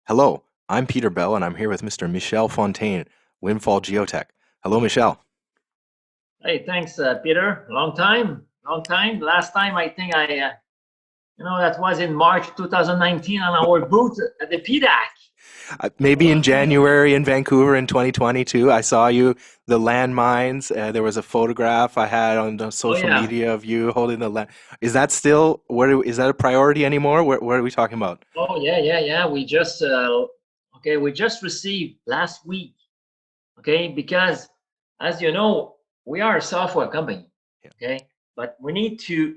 Hello, I'm Peter Bell, and I'm here with Mr. Michel Fontaine, Windfall Geotek. Hello, Michel. Hey, thanks, Peter. Long time, long time. Last time I think that was in March 2019 on our booth at the PDAC. Maybe in January in Vancouver in 2022, I saw you, the landmines. There was a photograph I had on the Oh social yeah, media of you holding the land. Is that still, is that a priority anymore? What are we talking about? oh yeah. We just received last week. Okay, because as you know, we are a software company. Yeah. Okay, but we need to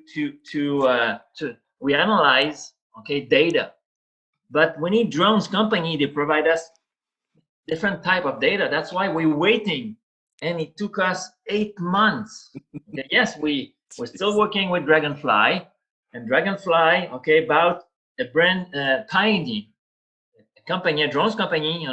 we analyze data, but we need drones company to provide us different type of data. That's why we're waiting, and it took us 8 months. Okay, yes, we're still Jeez. working with Dragonfly, and Dragonfly, about a brand Tiny, a company, a drones company,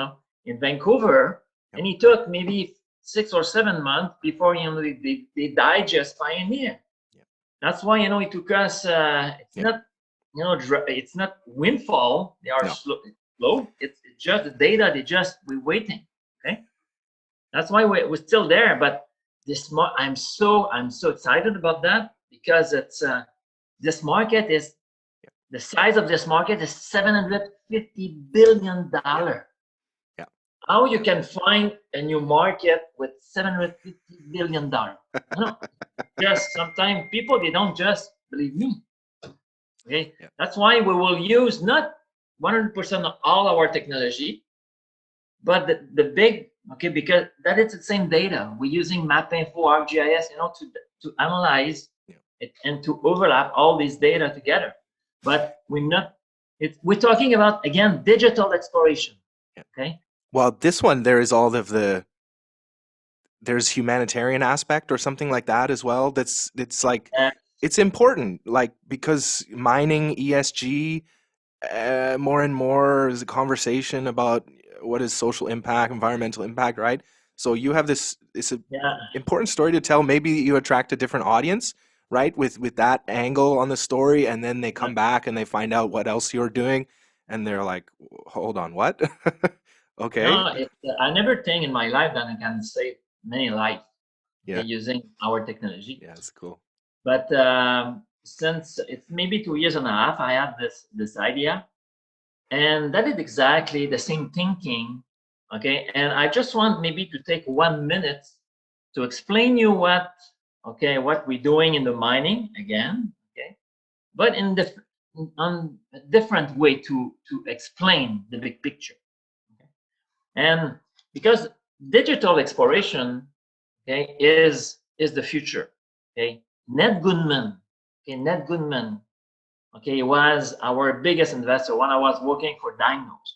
in Vancouver, Yep. and it took maybe 6 or 7 months before they digest Pioneer. Yep. That's why it took us. It's Yep. not it's not Windfall. They are No. slow. It's just the data. We're waiting. Okay, that's why we're still there. But I'm so excited about that because it's this market is Yep. the size of this market is $750 billion. Yep. How you Yep. can find a new market with $750 billion? You know, just sometimes people they don't just believe me. Okay, Yep. that's why we will use not 100% of all our technology, but the big, because that is the same data. We're using MapInfo, ArcGIS, to analyze Yep. it and to overlap all these data together. But we're talking about again digital exploration. Yep. Okay. Well, this one, there is all of there's humanitarian aspect or something like that as well. It's like Uh, it's important, like because mining ESG more and more is a conversation about what is social impact, environmental impact, right? So you have this it's an yeah. important story to tell. Maybe you attract a different audience, right? With that angle on the story, and then they Yeah. come back and they find out what else you're doing, and they're like, "Hold on, what?" Okay, No, I never think in my life that I can save many lives, yeah, using our technology. yeah, it's cool. But since it's maybe 2 years and a half, I had this idea, and that is exactly the same thinking. Okay, and I just want maybe to take 1 minute to explain you what we're doing in the mining again. Okay, but on a different way to explain the big picture. Okay? And because digital exploration, is the future. Okay, Ned Goodman. Okay, Ned Goodman. Okay, he was our biggest investor when I was working for Dinos.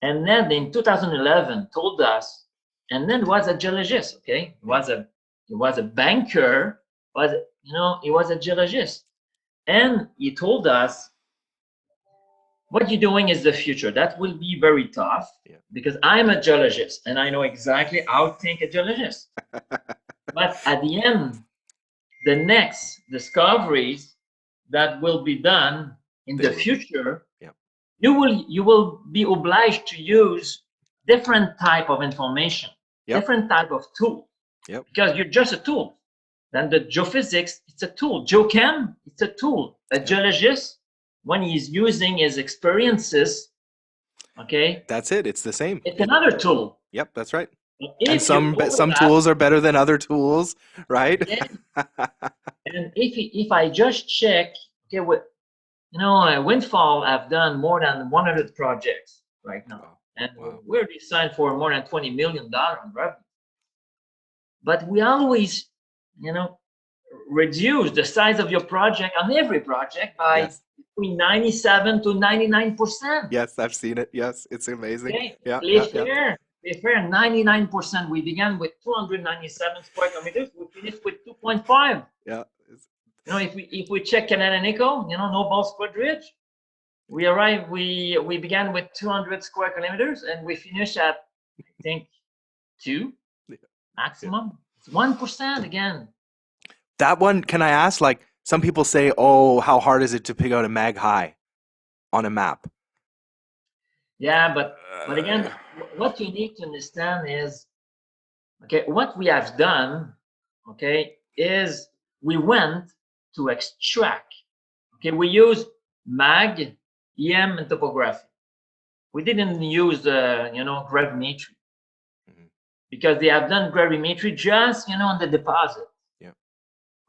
And Ned in 2011 told us, and Ned was a geologist. Okay, Yeah, he was a banker, was he was a geologist, and he told us what you're doing is the future. That will be very tough yeah, because I'm a geologist and I know exactly how to think a geologist. But at the end, the next discoveries that will be done in they the will be. future, Yeah, you will be obliged to use different type of information, yep, different type of tool, yep, because you're just a tool. Then the geophysics, it's a tool. Geochem, it's a tool. A yep. geologist, when he's using his experiences, okay, That's it. It's the same. it's another tool. Yep, that's right. And If you some overlap, tools are better than other tools, right? yeah, and if I just check, okay, Windfall have done more than 100 projects right now, Wow. and Wow. we're already signed for more than $20 million in revenue. But we always, you know, reduce the size of your project on every project by Yes. between 97 to 99%. Yes, I've seen it. Yes, it's amazing. Okay, Yeah, play yeah, yeah. fair, play fair. 99%. We began with 297 square kilometers. We finished with 2.5. Yeah. If we check Canada Nickel, no balls quadridge. We began with 200 square kilometers and we finished at, I think, two Yeah, yeah. maximum. It's 1% again. That one, can I ask, like, some people say, "Oh, how hard is it to pick out a mag high on a map?" Yeah, but again, what you need to understand is, okay, what we have done, okay, is we went to extract. Okay, we use mag, EM, and topography. We didn't use, gravimetry, Mhm. because they have done gravimetry just, on the deposit. Yeah.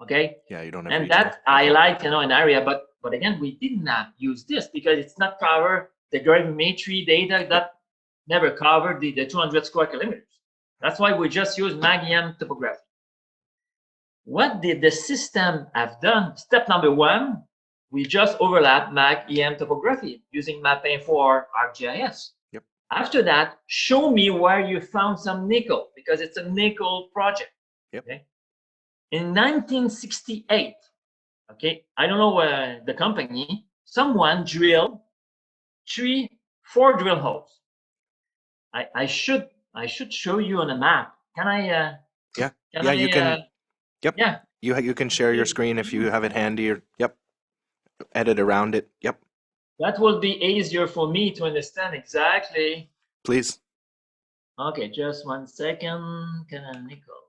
Okay, Yeah, you don't have and regional. that highlight, an area. But again, we did not use this because it's not cover the gravimetry data Yep. that never covered the 200 square kilometers. That's why we just use mag, EM, topography. What did the system have done? Step number one, we just overlap mag, EM, topography using mapping for ArcGIS. Yep. After that, show me where you found some nickel, because it's a nickel project. Yep. Okay. In 1968, okay, I don't know the company, someone drilled four drill holes. I should show you on a map. Can I? Yeah. Can Yeah, I? you can. Yep. Yeah. You can share your screen if you have it handy, or yep, edit around it. Yep. That will be easier for me to understand exactly. Please. Okay, just 1 second. Can I nickel?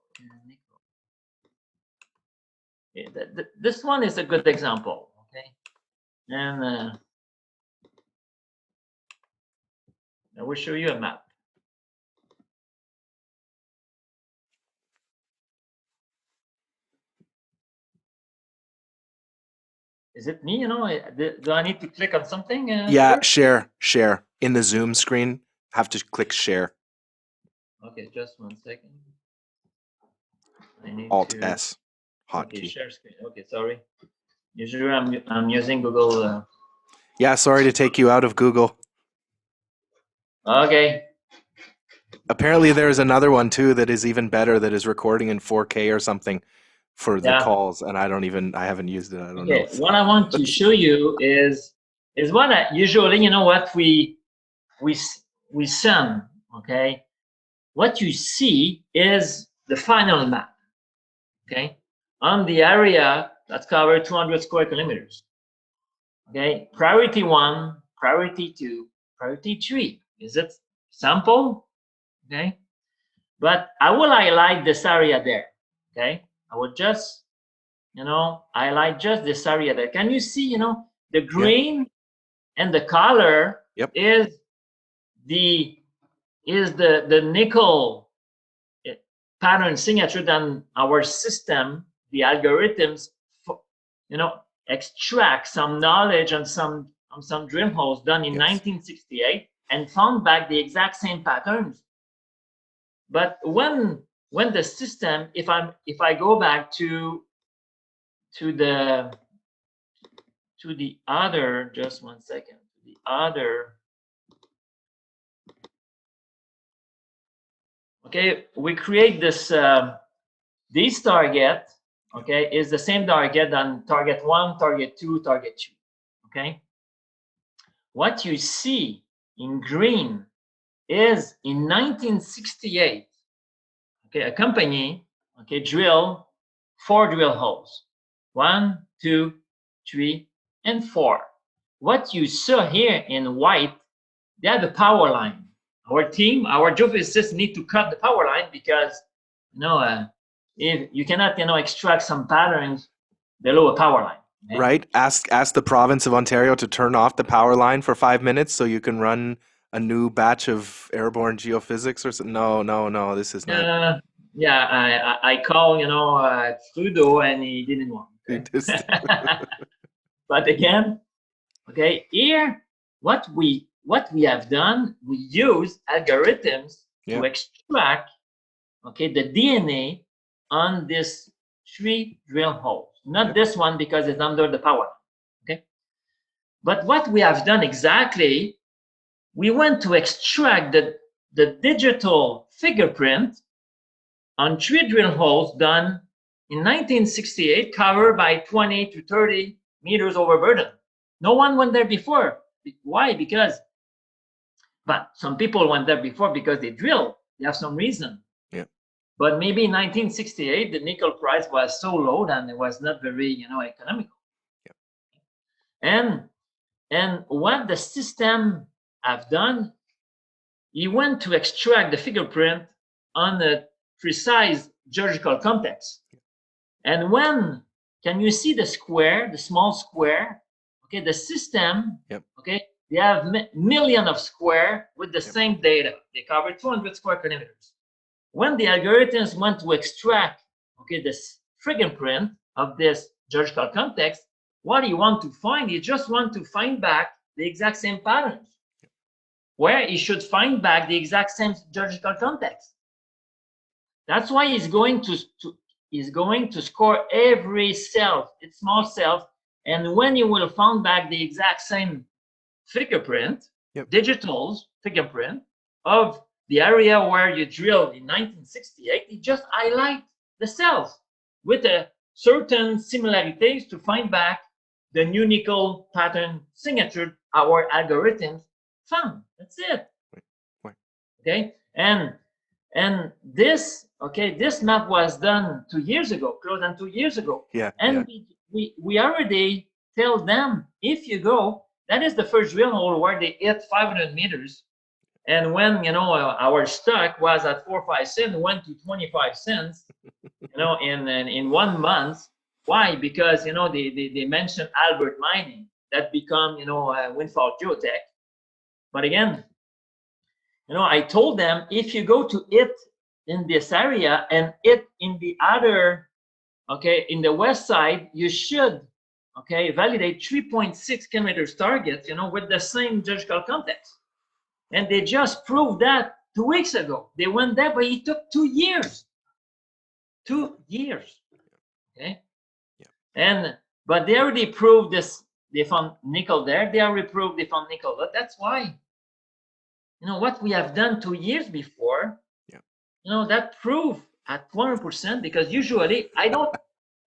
Yeah, this one is a good example. Okay, and I will show you a map. Is it me? Do I need to click on something Yeah, first? share in the Zoom screen. Have to click share. Okay, just 1 second. I need Alt to. S Okay, hotkey. share screen. Okay, sorry. Usually I'm using Google. Yeah, sorry to take you out of Google. Okay. Apparently there's another one too that is even better, that is recording in 4K or something for the Yeah. calls, and I haven't used it. I don't know. Okay. What I want to show you is what I usually, what we we send. Okay. What you see is the final map. Okay. On the area that's covered 200 square kilometers. Okay. Priority 1, priority 2, priority 3. Is it sample? Okay. But I will highlight this area there. Okay. I will just, highlight just this area there. Can you see, the Yeah. green and the color Yep. is the nickel pattern signature than our system, the algorithms, extract some knowledge on some drill holes done in Yes. 1968 and found back the exact same patterns. But when the system, if I go back to the other, just 1 second, to the other. Okay, we create this target. Okay, is the same target than target 1, target 2, target 3. Okay, what you see in green is in 1968. Okay, a company, okay, drill 4 drill holes, 1, 2, 3, and 4. What you saw here in white, they have the power line. Our team, our geophysicists need to cut the power line because, if you cannot, extract some patterns below a power line. Okay? Right? Ask the province of Ontario to turn off the power line for 5 minutes so you can run a new batch of airborne geophysics or something. No, this is not. Yeah, I call, Trudeau, and he didn't want. Okay? Just, But again, okay, here what we have done, we use algorithms yeah. to extract, okay, the DNA on this 3 drill holes. Not Yep. this one because it's under the power. Okay. But what we have done exactly, we went to extract the digital fingerprint on 3 drill holes done in 1968, covered by 20 to 30 meters overburden. No one went there before. Why? But some people went there before because they drilled. They have some reason. Yeah. But maybe in 1968, the nickel price was so low that it was not very, economical. Yeah. And what the system have done, he went to extract the fingerprint on a precise geological context. And when can you see the square, the small square? Okay, the system. Yep. Okay, they have million of square with the same data. They cover 200 square kilometers. When the algorithms want to extract, okay, this fingerprint of this geological context, what you want to find, you just want to find back the exact same patterns, where you should find back the exact same geological context. That's why he's going to score every cell, its small cells, and when you will find back the exact same fingerprint, digital fingerprint of the area where you drilled in 1968, you just highlight the cells with a certain similarities to find back the unique pattern signature our algorithms found. That's it. Okay, and this map was done 2 years ago, close than 2 years ago. And we already tell them, if you go, that is the first drill hole where they hit 500 meters. And when, our stock was at 4 or 5 cents, went to 25 cents, in 1 month. Why? Because, they mentioned Albert Mining that become, Windfall Geotek. But again, I told them, if you go to it in this area and it in the other, in the west side, you should, validate 3.6 kilometers target, with the same geological context. And they just proved that 2 weeks ago. They went there, but it took 2 years. 2 years. Okay. But they already proved this. They found nickel there. They already proved they found nickel. But that's why. What we have done 2 years before, that proved at 100%, because usually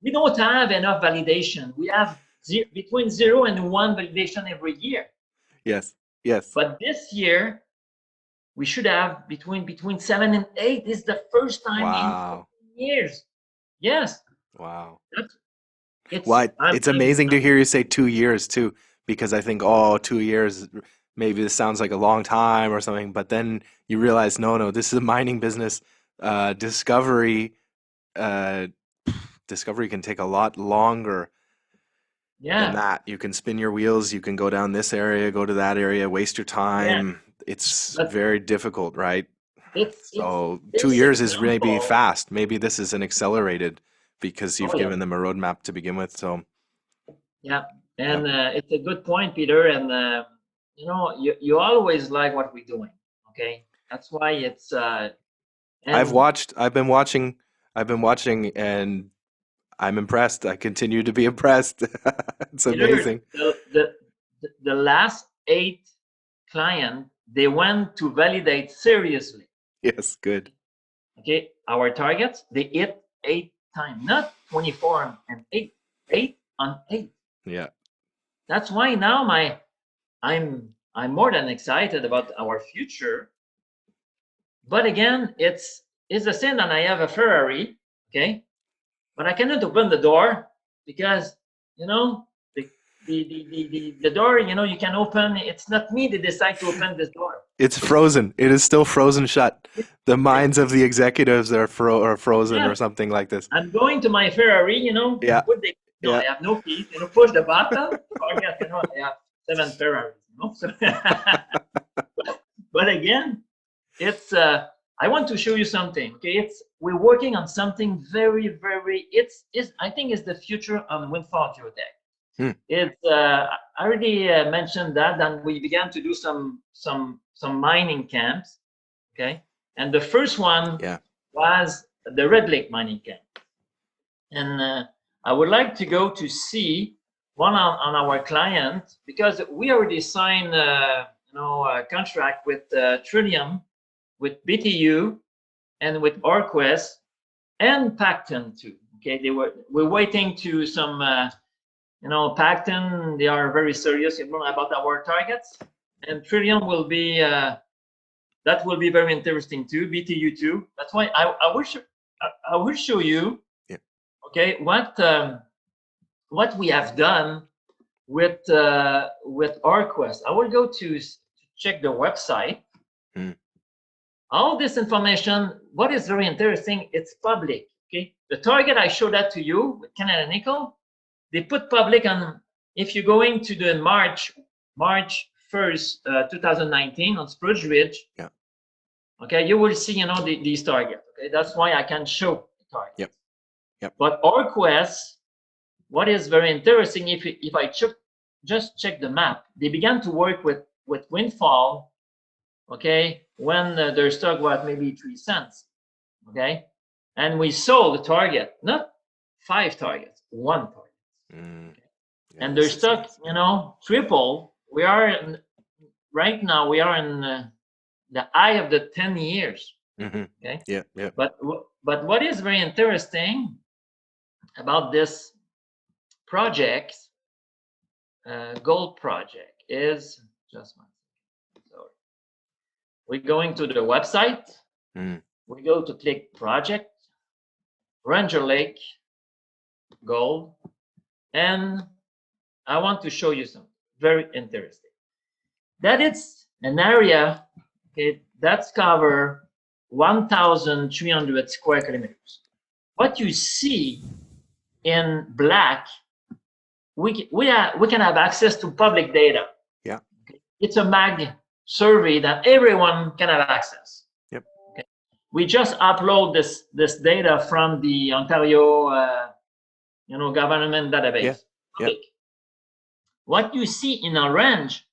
we don't have enough validation. We have between 0 and 1 validation every year. Yes. But this year, we should have between 7 and 8. This is the first time in years. Yes. Wow. It's amazing to hear you say 2 years too, because I think, 2 years, maybe this sounds like a long time or something, but then you realize, no, this is a mining business. Discovery can take a lot longer than that. You can spin your wheels, you can go down this area, go to that area, waste your time. It's very difficult, right? So 2 years is maybe fast. Maybe this is an accelerated because you've given them a roadmap to begin with. So it's a good point, Peter. And you always like what we're doing. Okay, that's why it's. I've been watching, and I'm impressed. I continue to be impressed. It's amazing. The last 8 clients, they went to validate seriously. Yes, good. Okay, our targets, they hit 8 times, not 24 and 8, 8 on 8. Yeah. That's why now I'm more than excited about our future. But again, it's the same that I have a Ferrari, okay? But I cannot open the door because, the door, you can open. It's not me that decide to open this door. It's frozen. It is still frozen shut. The minds of the executives are frozen or something like this. I'm going to my Ferrari, I have no keys, push the button, forget, I have 7 Ferraris, So but again, it's I want to show you something. Okay, we're working on something very, very. I think it's the future of Windfall Geotek. It's I already mentioned that, and we began to do some mining camps. Okay, and the first one was the Red Lake mining camp, and I would like to go to see one on our client, because we already signed a contract with Trillium, with BTU, and with Orquest and Pacton too. Okay, we're waiting to some Pacton. They are very serious about our targets, and Trillium will be that will be very interesting too. BTU too. That's why I will show you. Okay, what we have done with Orquest. I will go to check the website. All this information, what is very interesting, it's public. Okay, the target I showed that to you with Canada Nickel, they put public on. If you're going to the March 1st, 2019 on Spruce Ridge, Yeah. okay, you will see, these targets. Okay, that's why I can show the target. Yep. Yep. But our quest, what is very interesting, if I just check the map, they began to work with Windfall, okay, when their stock was maybe 3 cents, okay, and we sold the target, not 5 targets, 1 target, okay? Yeah, And their stock, nice. triple. We are right now. We are in the high of the 10 years. Okay. Yeah. Yeah. But what is very interesting about this project, gold project, is just one second. Sorry. We're going to the website. We go to click project, Ranger Lake Gold, and I want to show you something very interesting. That it's an area, okay, that's cover 1,300 square kilometers. What you see in black, we can have access to public data. Yeah. Okay? It's a MAG survey that everyone can have access. Yep. Okay? We just upload this data from the Ontario, government database. Yeah. Yeah. What you see in orange,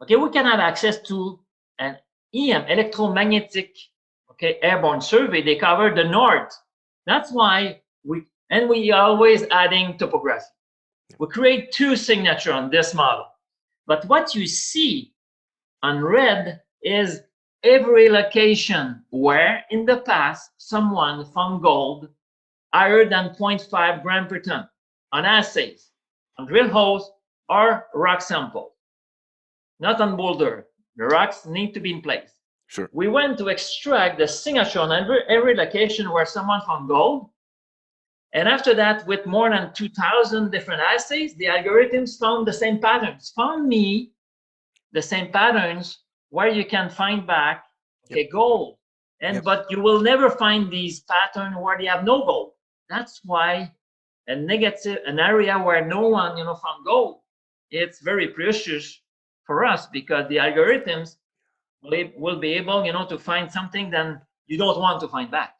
okay, we can have access to an EM, electromagnetic, okay, airborne survey. They cover the north. That's why we always adding topography. We create 2 signatures on this model. But what you see on red is every location where in the past someone found gold higher than 0.5 gram per ton on assays, on drill holes or rock sample. Not on boulder. The rocks need to be in place. Sure. We went to extract the signature on every location where someone found gold. And after that, with more than 2,000 different assays, the algorithms found the same patterns. Found me the same patterns where you can find back, okay, gold. And but you will never find these patterns where they have no gold. That's why an area where no one, found gold, it's very precious for us, because the algorithms will be able, to find something that you don't want to find back.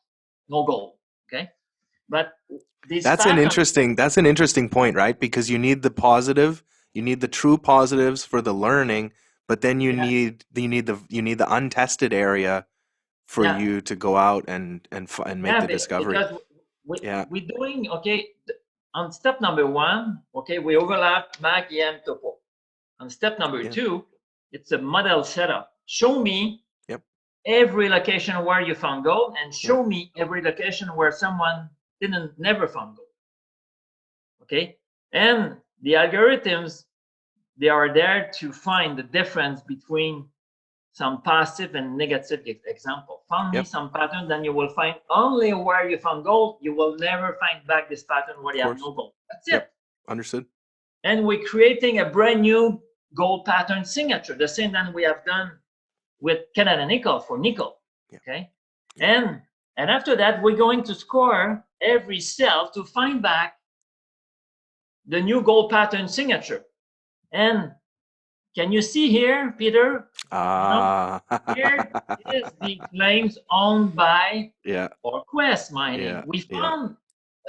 No gold. Okay. But that's an interesting point, right? Because you need the positive, you need the true positives for the learning, but then you need the untested area for you to go out and make the discovery. Because we're doing, okay, on step number 1, okay, we overlap MAG, EM, topo. On step number 2, it's a model setup. Show me every location where you found gold, and show me every location where someone never found gold. Okay, and the algorithms, they are there to find the difference between some positive and negative example. Found me some pattern, then you will find only where you found gold. You will never find back this pattern where you have no gold. That's it. Understood. And we're creating a brand new gold pattern signature, the same that we have done with Canada Nickel for nickel. Okay, and after that, we're going to score every cell to find back the new gold pattern signature. And can you see here, Peter? Here is the claims owned by Quest Mining. We found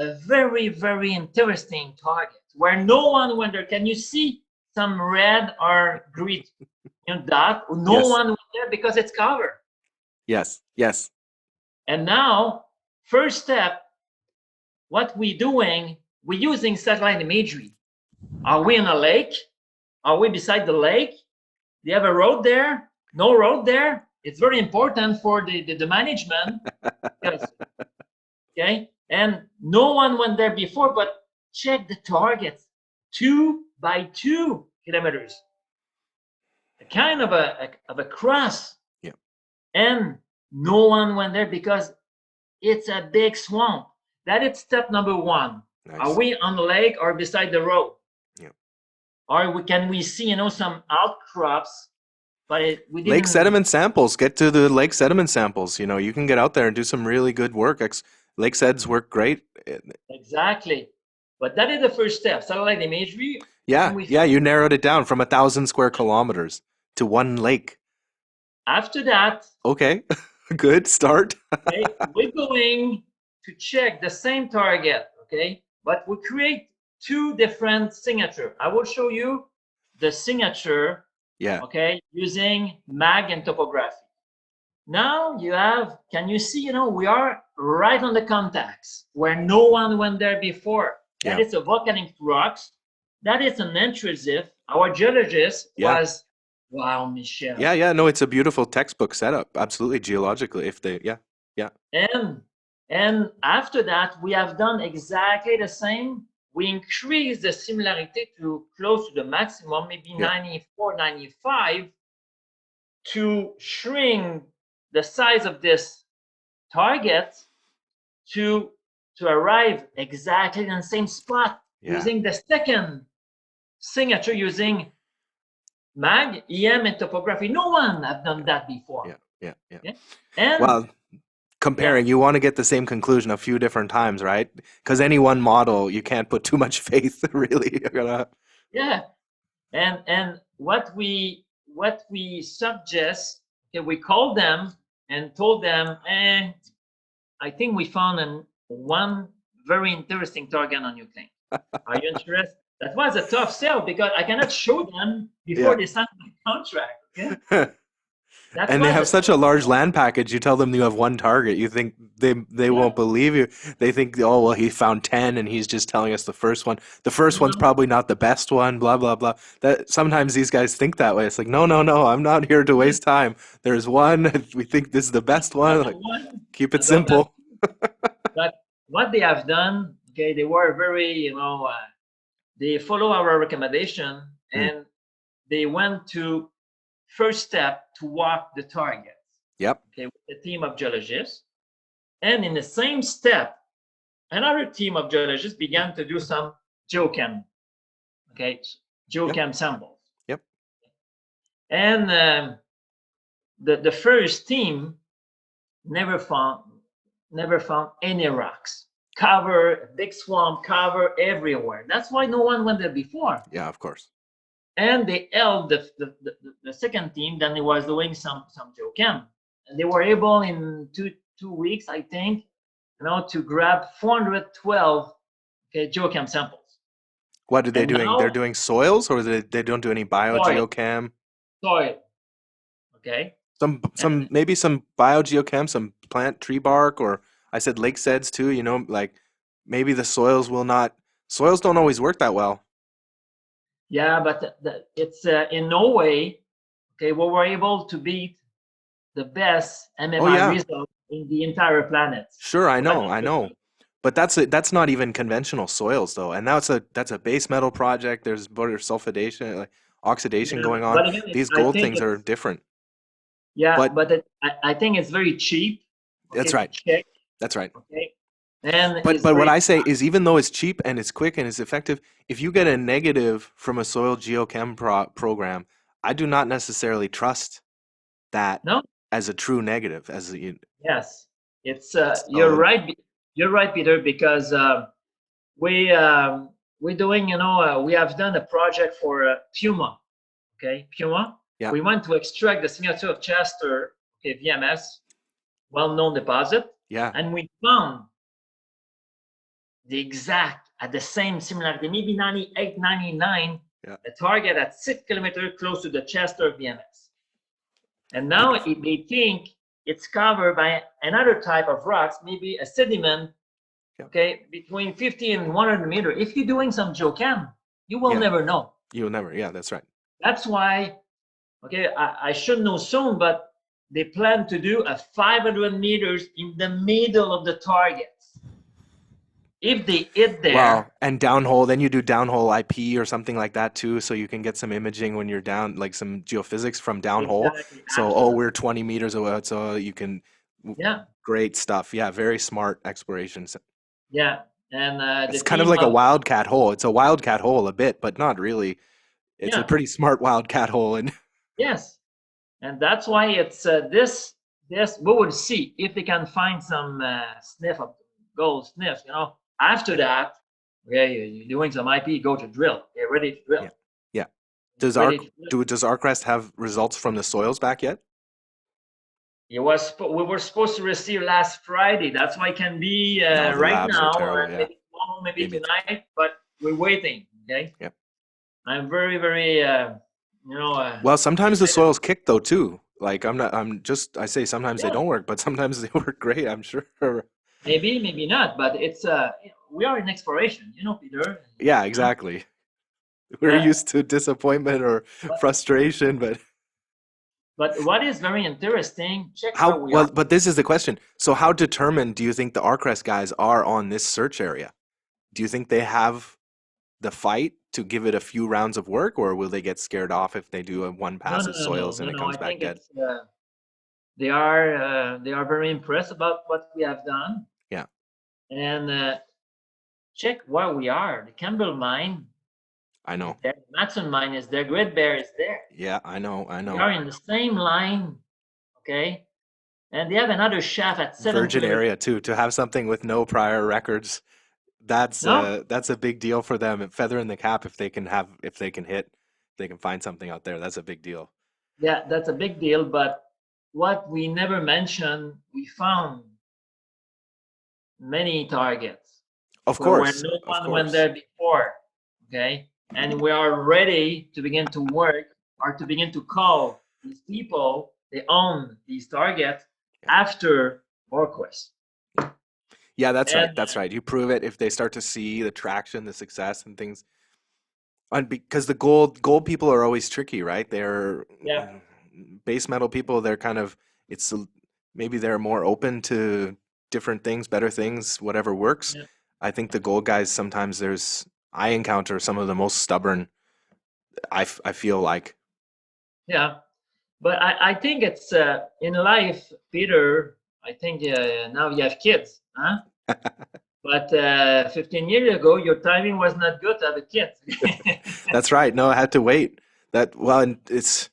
a very, very interesting target where no one went there. Can you see some red or green dot? No one went there because it's covered. Yes. Yes. And now, first step, what we're doing, we're using satellite imagery. Are we in a lake? Are we beside the lake? Do you have a road there? No road there? It's very important for the management. Okay, and no one went there before, but check the targets, 2 by 2 kilometers. A kind of a cross. And no one went there because it's a big swamp. That is step number 1. Nice. Are we on the lake or beside the road? Or can we see, some outcrops but we Lake didn't sediment samples. Get to the lake sediment samples. You know, you can get out there and do some really good work. Lake seds work great. exactly. But that is the first step, satellite imagery, and Yeah, we yeah, you found narrowed it down from 1,000 square kilometers to one lake. after that, Okay, good start. okay, we're going to check the same target, okay, but we create two different signature. I will show you the signature, Yeah, okay, using mag and topography. Now you have, can you see, we are right on the contacts where no one went there before. That yeah, is a volcanic rocks. That is an intrusive. Our geologist yeah, was, wow, Michel. yeah, yeah. No, it's a beautiful textbook setup. Absolutely, geologically. If they, yeah, yeah, And and after that, we have done exactly the same. We increased the similarity to close to the maximum, maybe yeah, 94, 95, to shrink the size of this target to to arrive exactly in the same spot yeah, using the second signature using mag, EM, and topography. No one have done yeah, that before. yeah, yeah, yeah. Yeah, and Well, yeah, comparing, you want to get the same conclusion a few different times, right? Because any one model, you can't put too much faith, really. You're gonna, yeah, and what we suggest, okay, we called them and told them, I think we found one very interesting target on your claim. Are you interested? That was a tough sell because I cannot show them before yeah. they sign my contract. Okay, that And they was have a such a tough large sell. land package. You tell them you have one target. You think they Yeah, won't believe you. They think, oh well, he found 10, and he's just telling us the first one. The first one's no, probably not the best one. Blah blah blah. That sometimes these guys think that way. It's like, no, no, no. I'm not here to yeah, waste time. There's one. We think this is the best that's one. the Like, one. keep it That's all that. simple. But what they have done, okay, they were very, they follow our recommendation Hmm. and they went to first step to walk the target, Yep. okay, with a team of geologists. And in the same step, another team of geologists began to do some geochem, okay, Yep. geochem samples. Yep. And the first team never found never found any rocks. Cover, big swamp, cover everywhere. That's why no one went there before. Yeah. Of course. And they held the second team. Then they was doing some geochem, and they were able in two weeks, I think, to grab 412 okay, geochem samples. What are they And doing? They're now doing soils, or they don't do any soil, biogeochem? soil, okay, Some and maybe some biogeochem, some plant tree bark, or I said lake seds too. You know, like maybe the soils will not. Soils don't always work that well. yeah, but it's in no way okay. We were able to beat the best Oh MMI yeah, result in the entire planet. sure, What I know. But that's not even conventional soils though, and that's a base metal project. There's border sulfidation, like oxidation yeah, going on. but again, These I gold think things are it's different. yeah, But but I think it's very cheap, that's okay, to right. check, That's right. okay, and it's But what very I say is, even though it's cheap and it's quick and it's effective, if you get a negative from a soil geochem program, I do not necessarily trust that no, as a true negative. yes, it's you're So right, you're right, Peter, because we we're doing, we have done a project for Puma, okay, Puma. yeah, We want to extract the signature of Chester, okay, VMS, well-known deposit, yeah, and we found the exact at the same similarity, maybe 98, 99, yeah. a target at 6 kilometers close to the Chester VMS. And now they think it's covered by another type of rocks, maybe a sediment, Yeah, okay, between 50 and 100 meters. If you're doing some geochem, you will yeah. never know. You'll never. Yeah, that's right. That's why, okay, I should know soon, but they plan to do a 500 meters in the middle of the targets. If they hit Well, there, and downhole, then you do downhole IP or something like that too, so you can get some imaging when you're down, like some geophysics from downhole. exactly So, after oh, that. we're 20 meters away, so you can. Yeah, Great stuff. Yeah, very smart explorations. yeah. And the It's kind of team like a of, wildcat hole. It's a wildcat hole a bit, but not really. It's a yeah, pretty smart wildcat hole. And yes. And that's why it's this we will see if they can find some sniff of gold sniffs. After Yeah. that, okay, you're doing some IP, go to drill. Get ready to drill. Yeah. Yeah. Get ready to drill. Does Arcrest have results from the soils back yet? We were supposed to receive last Friday. That's why it can be No, the right labs are now, terrible. Yeah. maybe tomorrow, maybe Maybe. tonight, but we're waiting. Okay. Yeah. I'm very, very, Well, sometimes the excited. soils kick though too. Like I say sometimes they Yeah, don't work, but sometimes they work great, I'm sure. maybe, maybe not, but it's we are in exploration, Peter. Yeah, Huh? exactly. We're Uh, used to disappointment or but frustration, but what is very interesting, check where we are. but this is the question. So how determined do you think the Arcrest guys are on this search area? Do you think they have the fight to give it a few rounds of work, or will they get scared off if they do a one No, no, passes no, no, soils no, and it no. I comes back think dead? it's they are very impressed about what we have done, Yeah, and check where we are. The Campbell mine I is know. there. The Matson mine is there. Great Bear is there. Yeah, I know. I We know. are in the same line, okay? And they have another shaft at seven Virgin kilometers. area too. To have something with no prior records, No, that's a big deal for them. Feather in the cap if they can hit, if they can find something out there. That's a big deal. yeah, that's a big deal. But what we never mentioned, we found many targets Of where course, no of one went course. there before, okay? And we are ready to begin to work or to begin to call these people, they own these targets Yeah, after Orquest. yeah, yeah. That's right. And That's right. You prove it if they start to see the traction, the success, and things. And because the gold people are always tricky, right? They're yeah, base metal people. They're kind of it's maybe they're more open to different things, better things, whatever works. yeah, I think the gold guys sometimes I encounter some of the most stubborn. I feel like. yeah. But I think it's in life, Peter. I think now you have kids, huh? But 15 years ago, your timing was not good to have a kid. That's right. No, I had to wait. That well, and it's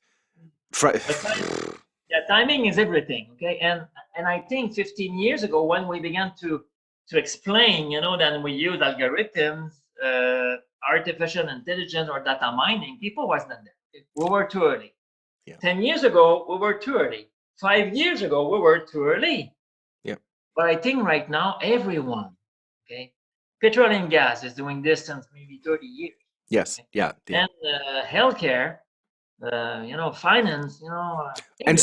fr- But yeah, timing is everything. Okay, and I think 15 years ago when we began to explain, that we use algorithms, artificial intelligence, or data mining, people was not there. Okay? We were too early. yeah, 10 years ago, we were too early. 5 years ago, we were too early. yeah, But I think right now, everyone, okay, petrol and gas is doing this since maybe 30 years. yes, Okay? yeah, yeah. And healthcare, finance, And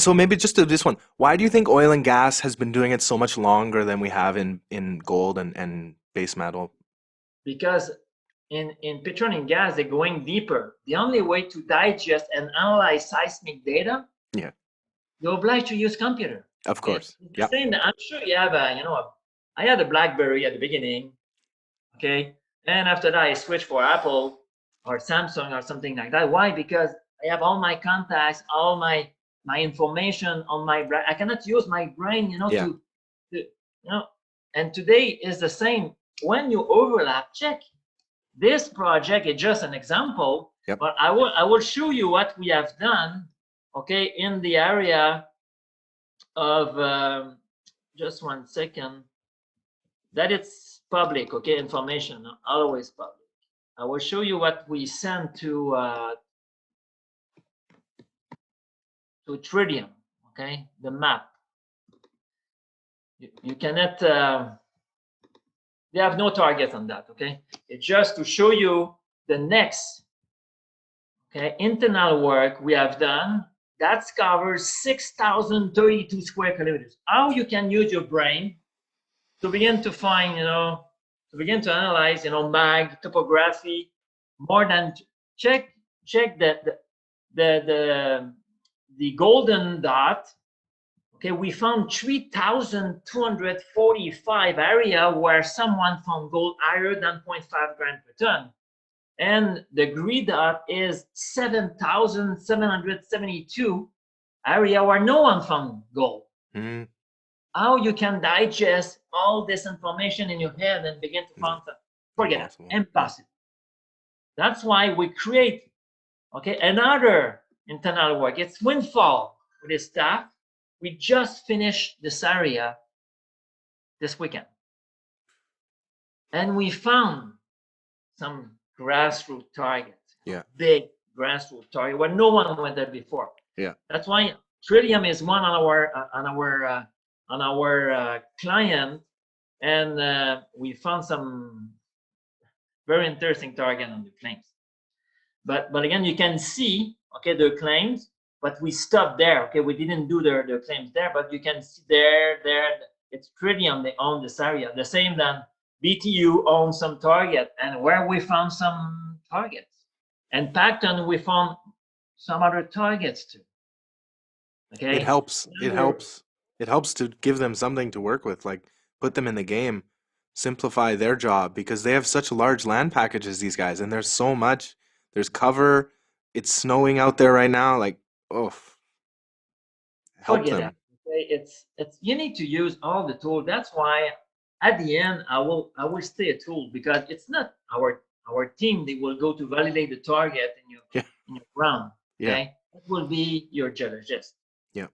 so maybe just to this one, why do you think oil and gas has been doing it so much longer than we have in gold and base metal? because in petrol and gas, they're going deeper. The only way to digest and analyze seismic data, Yeah, you're obliged to use computer. of Okay, course. it's Yeah, the same. I'm sure you have I had a BlackBerry at the beginning. Okay, and after that, I switched for Apple or Samsung or something like that. Why? Because I have all my contacts, all my information on my brain. I cannot use my brain, yeah, and today is the same. When you overlap, check. This project is just an example, yep. but I will show you what we have done, okay, in the area of just 1 second. That it's public, okay, information, always public. I will show you what we sent to Tritium, okay, the map. You cannot. They have no target on that, okay. It's just to show you the next, okay, internal work we have done that covers 6,032 square kilometers. How you can use your brain to begin to find, to begin to analyze, mag topography, more than check that the golden dot. Okay, we found 3,245 area where someone found gold higher than 0.5 gram per ton. And the grid dot is 7,772 area where no one found gold. Mm-hmm. How you can digest all this information in your head and begin to Yeah, find that? Forget it. impossible. Yeah, Impossible. That's why we create, okay, another internal work. It's Windfall with his staff. We just finished this area this weekend, and we found some grassroots targets, Yeah. big grassroots target where no one went there before. Yeah. That's why Trillium is one on our client, and we found some very interesting target on the claims. But again, you can see, okay, the claims, but we stopped there. Okay, we didn't do the claims there, but you can see there, it's Trillium, they own this area. The same than BTU owns some target, and where we found some targets. And Pacton, we found some other targets too. Okay. It helps. It helps. It helps to give them something to work with, like put them in the game, simplify their job because they have such large land packages, these guys, and there's so much. There's cover. It's snowing out there right now. Like, oh, help Forget that. them. Okay? It's you need to use all the tools. That's why at the end I will stay a tool because it's not our team. They will go to validate the target Yeah. in your ground. Yeah. Okay, it will be your geologist. Yeah.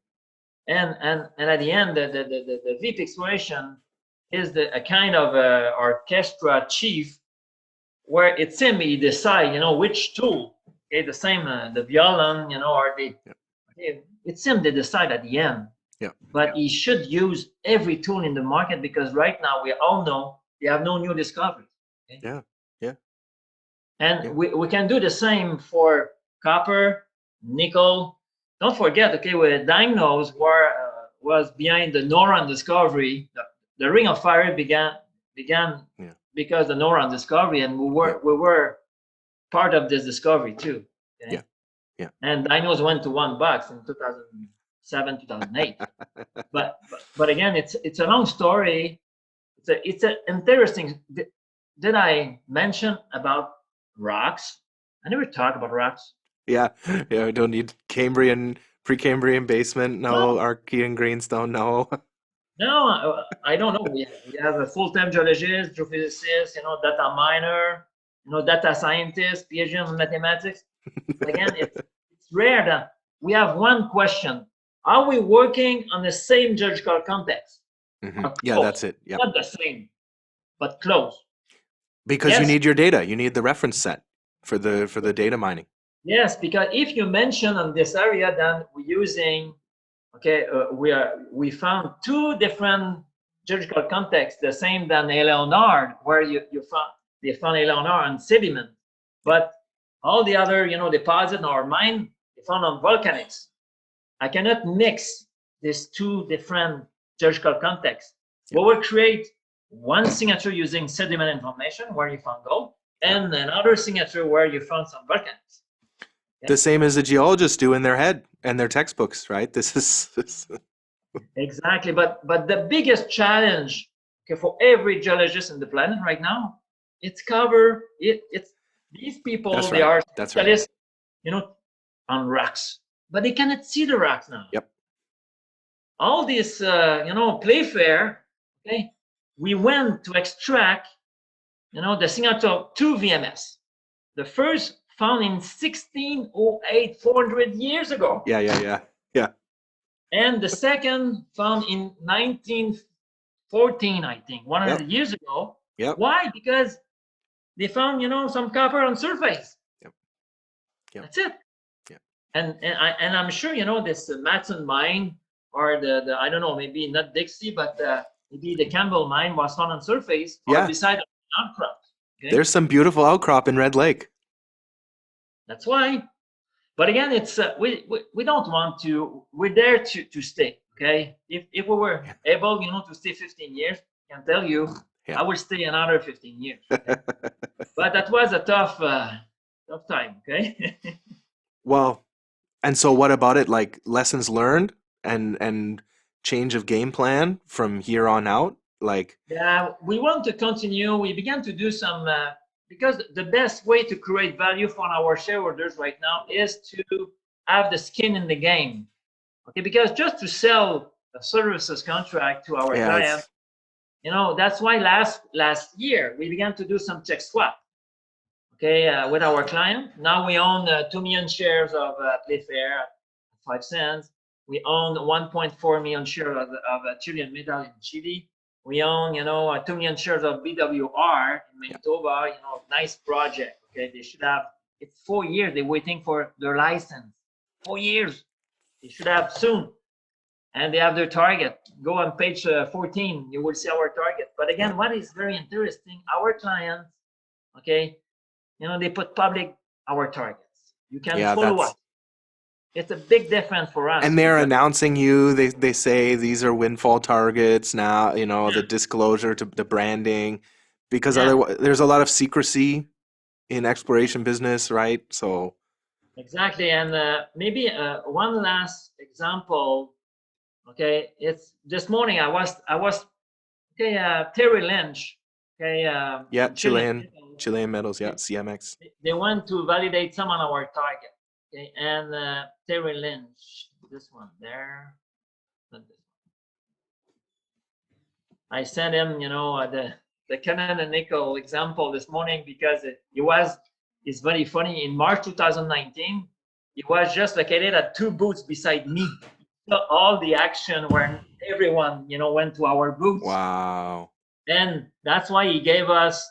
And at the end, the VIP exploration is a kind of orchestra chief where it's him. He decide, which tool. Okay, the same the violin, or the. Yeah. Okay, it's him that decide at the end. Yeah. But he should use every tool in the market because right now we all know they have no new discoveries. Okay? Yeah. Yeah. And Yeah. we can do the same for copper, nickel. Don't forget, okay, where Diagnos was behind the Noran discovery. The Ring of Fire began Yeah. because the Noran discovery, and we were part of this discovery too. Okay? Yeah. Yeah. And Diagnos went to $1 in 2007, 2008. but again, it's a long story. It's a interesting. Did I mention about rocks? I never talk about rocks. Yeah. Yeah. We don't need Cambrian, Precambrian basement. No. Archean greenstone. No. No, I don't know. We have a full-time geologist, geophysicist, data miner, data scientist, PhD in mathematics. Again, it's rare that we have one question: are we working on the same geological context? Yeah, that's it. Yeah. Not the same, but close. Because you need your data. You need the reference set for the data mining. Yes, because if you mention on this area, then we're using. Okay, we found two different geological contexts, the same than Leonard, where they found Leonard on sediment, but all the other deposit or mine they found on volcanics. I cannot mix these two different geological contexts. We will create one signature using sediment information where you found gold, and another signature where you found some volcanics. The same as the geologists do in their head and their textbooks, right? This is exactly. But the biggest challenge, okay, for every geologist in the planet right now, it's these people. That's they right. are That's specialists, on rocks, but they cannot see the rocks now. Yep. All this, Playfair. Okay, we went to extract, the signature of two VMS. The first found in 1608, 400 years ago. Yeah. And the second found in 1914, I think, 100 years ago. Yep. Why? Because they found, some copper on surface. Yep. That's it. Yeah. And I'm sure, this Matson mine or the I don't know, maybe not Dixie, but maybe the Campbell mine was found on surface or beside an outcrop. Okay? There's some beautiful outcrop in Red Lake. That's why. But again, it's we don't want to. We're there to stay. Okay, if we were able, to stay 15 years, I can tell you, I will stay another 15 years. Okay? But that was a tough time. Okay. Well, and so what about it? Like lessons learned and change of game plan from here on out. Like we want to continue. We began to do some. Because the best way to create value for our shareholders right now is to have the skin in the game. Okay, because just to sell a services contract to our clients, that's why last year we began to do some check swap. okay, with our client. Now we own 2 million shares of Playfair at 5 cents. We own 1.4 million shares of Chilean Metal in Chile. We own, 2 million shares of BWR in Manitoba, nice project. Okay, they should have, it's 4 years they're waiting for their license. 4 years. They should have soon. And they have their target. Go on page 14, you will see our target. But again, what is very interesting, our clients, okay, they put public our targets. You can follow us. It's a big difference for us. And they're announcing you. They say these are windfall targets now. The disclosure to the branding, because otherwise there's a lot of secrecy in exploration business, right? So exactly. And maybe one last example. Okay, it's this morning. I was okay. Terry Lynch. Okay. Chilean metals. Yeah, CMX. They want to validate some on our target. Okay, and Terry Lynch. This one there. I sent him, the Canadian nickel example this morning because it's very funny. In March 2019, he was just located at 2 booths beside me. So all the action where everyone, went to our booths. Wow. And that's why he gave us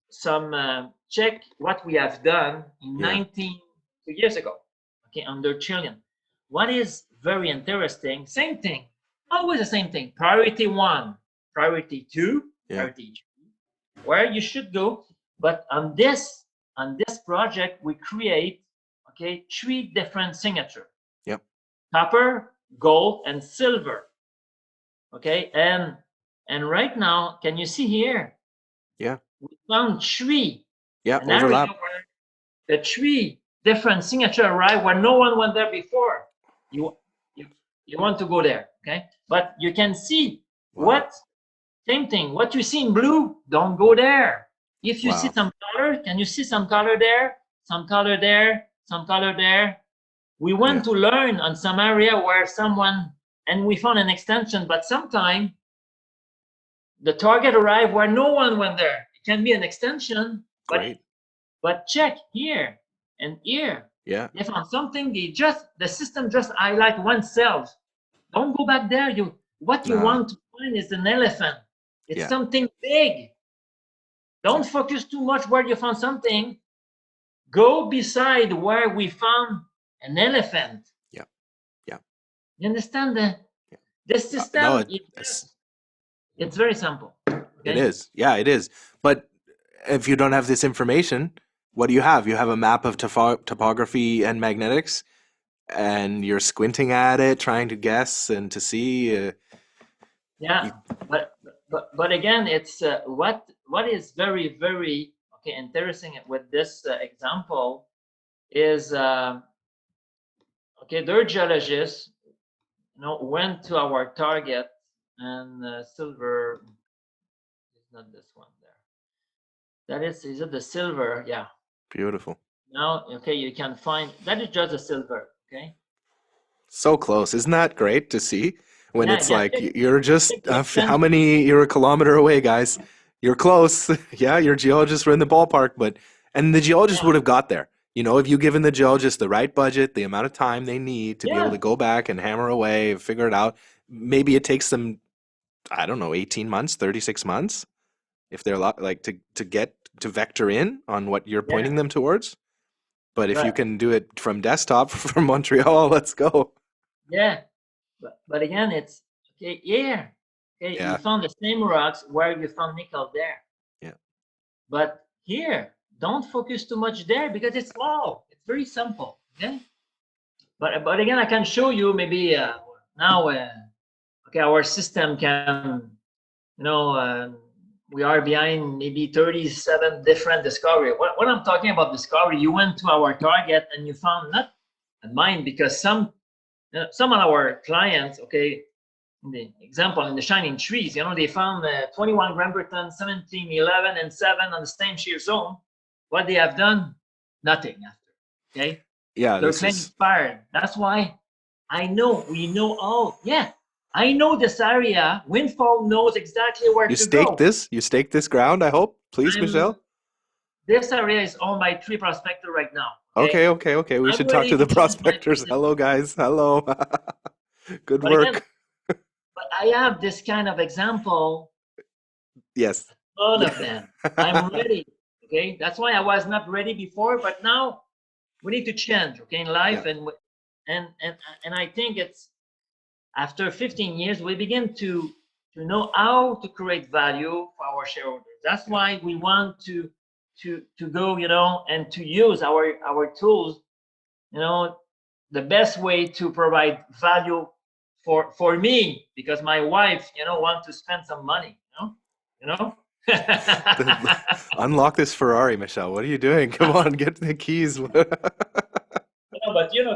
some check what we have done in 2 years ago. Okay, under Chilean. What is very interesting, same thing. Always the same thing. Priority 1, priority 2, priority 3, where you should go. But on this project, we create 3 different signatures. Yep. Copper, gold, and silver. Okay, and right now, can you see here? Yeah. We found 3. Yeah, overlap. The 3 different signature arrived where no one went there before. You want to go there, okay? But you can see same thing. What you see in blue, don't go there. If you see some color, can you see some color there? Some color there, some color there. We want to learn on some area where and we found an extension, but sometimes the target arrived where no one went there. It can be an extension, but check here and here. Yeah. They found something. The system just highlight one cell. Don't go back there. What you want to find is an elephant. It's something big. Don't focus too much where you found something. Go beside where we found an elephant. Yeah. Yeah. You understand the system? It's very simple. Okay? It is. Yeah, it is. But if you don't have this information, what do you have? You have a map of topography and magnetics, and you're squinting at it, trying to guess and to see. But again, it's what is very, very interesting with this example is their geologists went to our target, and silver is not this one there. Is it the silver? Yeah. Beautiful. Now, you can find that is just a silver. Okay. So close. Isn't that great to see? When it's like you're just how many? You're a kilometer away, guys. You're close. Yeah, your geologists were in the ballpark, and the geologists would have got there. If you've given the geologists the right budget, the amount of time they need to be able to go back and hammer away and figure it out. Maybe it takes them, I don't know, 18 months, 36 months, if they're to get to vector in on what you're pointing them towards. But if you can do it from desktop from Montreal, let's go. Yeah. But again, it's here. Okay, you found the same rocks where you found nickel there. Yeah. But here, don't focus too much there because it's small. It's very simple. Okay. But again, I can show you maybe now. Our system can, we are behind maybe 37 different discovery. When I'm talking about discovery, you went to our target and you found not at mine because some of our clients, in the example in the shining trees, they found 21 gram per ton, 17, 11, and 7 on the same shear zone. What they have done? Nothing after. Okay. Yeah. Their claim expired. That's why we know all. Yeah. I know this area. Windfall knows exactly where You to staked go. this? You staked this ground, I hope? Please, I'm Michelle? This area is owned by 3 prospectors right now. Okay, Okay, okay, okay. We I'm should talk ready to to the change my prospectors. business Hello, model. guys. Hello. Good But again, work. but I have this kind of example, Yes. ton of them. I'm ready. Okay, that's why I was not ready before, but now we need to change. Okay, in Yeah. life, and and and I think it's after 15 years we begin to know how to create value for our shareholders. That's Yeah. why we want to go, and to use our tools, you know, the best way to provide value for me, because my wife, want to spend some money, you know. Unlock this Ferrari, Michelle. What are you doing? Come on, get the keys. But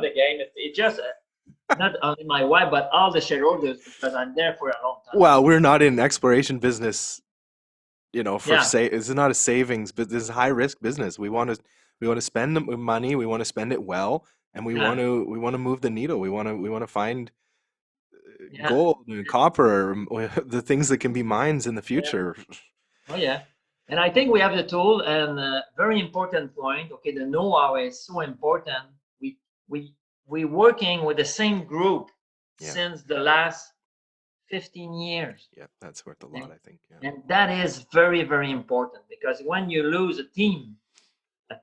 the game. It's just not only my wife, but all the shareholders, because I'm there for a long time. Well, we're not in exploration business, for Yeah, say it's not a savings, but this is high risk business. We want to spend the money, we want to spend it well, and we want yeah, to we want to move the needle. We want to find yeah, gold and copper, the things that can be mines in the yeah. future. Oh yeah. And I think we have the tool, and very important point. Okay, the know-how is so important. We we we working with the same group Yeah, since the last 15 years. yeah, that's worth a lot, Okay? I think. Yeah. And that is very, very important, because when you lose a team,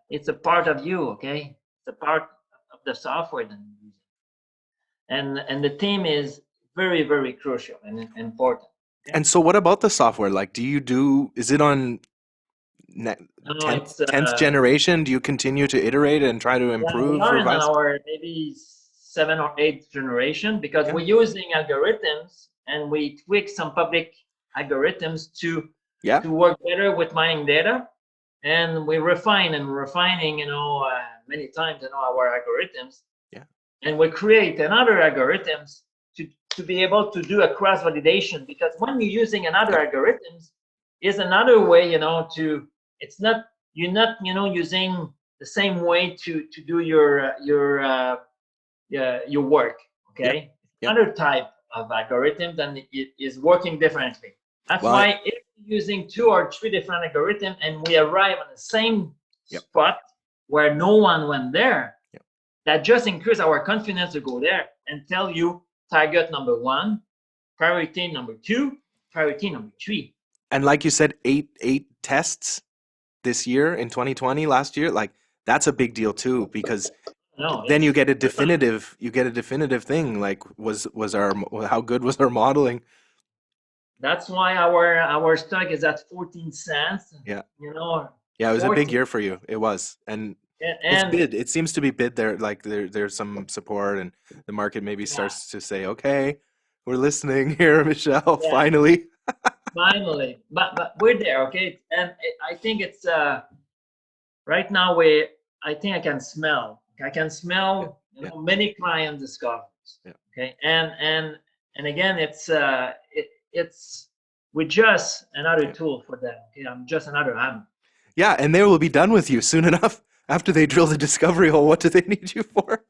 it's a part of you, okay? It's a part of the software that you're using. And the team is very, very crucial and important. Okay? And so, what about the software? Like, is it on No, 10th it's 10th generation? Do you continue to iterate and try to yeah, we improve, are in revise? our maybe 7 or 8 generation, because Yeah, we're using algorithms, and we tweak some public algorithms yeah, to work better with mining data, and we refine and refining, many times, our algorithms, yeah, and we create another algorithms to be able to do a cross validation, because when you're using another yeah, algorithms is another way, to it's not you're not using the same way to do your work. yeah, Okay, yeah. another type of algorithm, and it is working differently. That's Well, why if you're using 2 or 3 different algorithms and we arrive on the same yep, spot where no one went there, yep. that just increase our confidence to go there and tell you target number 1, priority number 2, priority number 3. And like you said, eight tests this year in 2020, last year, like that's a big deal too, because No, then you it's get a definitive thing. Like, was our how good was our modeling? that's why our stock is at 14 cents. Yeah, You know, yeah, it was a big 14, year for you. It was, and it's and bid. It seems to be bid there. Like there's some support, and the market maybe yeah, starts to say, okay, we're listening here, Michelle. yeah. Finally. Finally, but we're there, okay. And I think it's right now we. I think I can smell. I can Yeah, smell, yeah, many client discoveries. yeah. Okay, and again, it's we're just another Yeah. tool for them. Okay, I'm just another hammer. Yeah, and they will be done with you soon enough. After they drill the discovery hole, what do they need you for?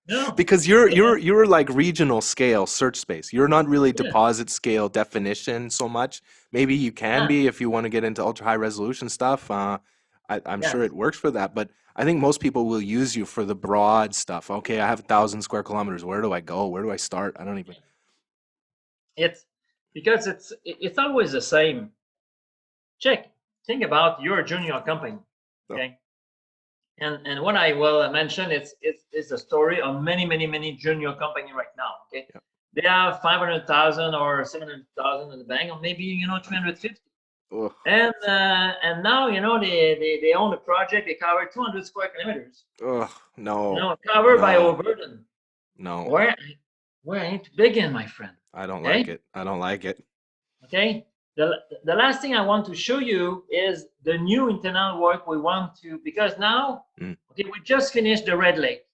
No, Because you're again, you're you're like regional scale search space. You're not really yeah, deposit scale definition so much. Maybe you can yeah, be if you want to get into ultra high resolution stuff. I'm sure yes. it works for that, but I think most people will use you for the broad stuff. Okay, I have 1,000 square kilometers. Where do I go? Where do I start? I don't even. It's because it's always the same. Check. Think about your junior company. No. Okay. And what I will mention is a story of many junior company right now. Okay, Yeah. they have 500,000 or 700,000 in the bank, or maybe 350. Ugh. And now they own a project. They cover 200 square kilometers. Ugh. No. Covered by No. overburden. No. Where I need to begin, my friend. I don't like Okay, it. I don't like it. okay. The last thing I want to show you is the new internal work we want to, because now, Mm. okay, we just finished the Red Lake.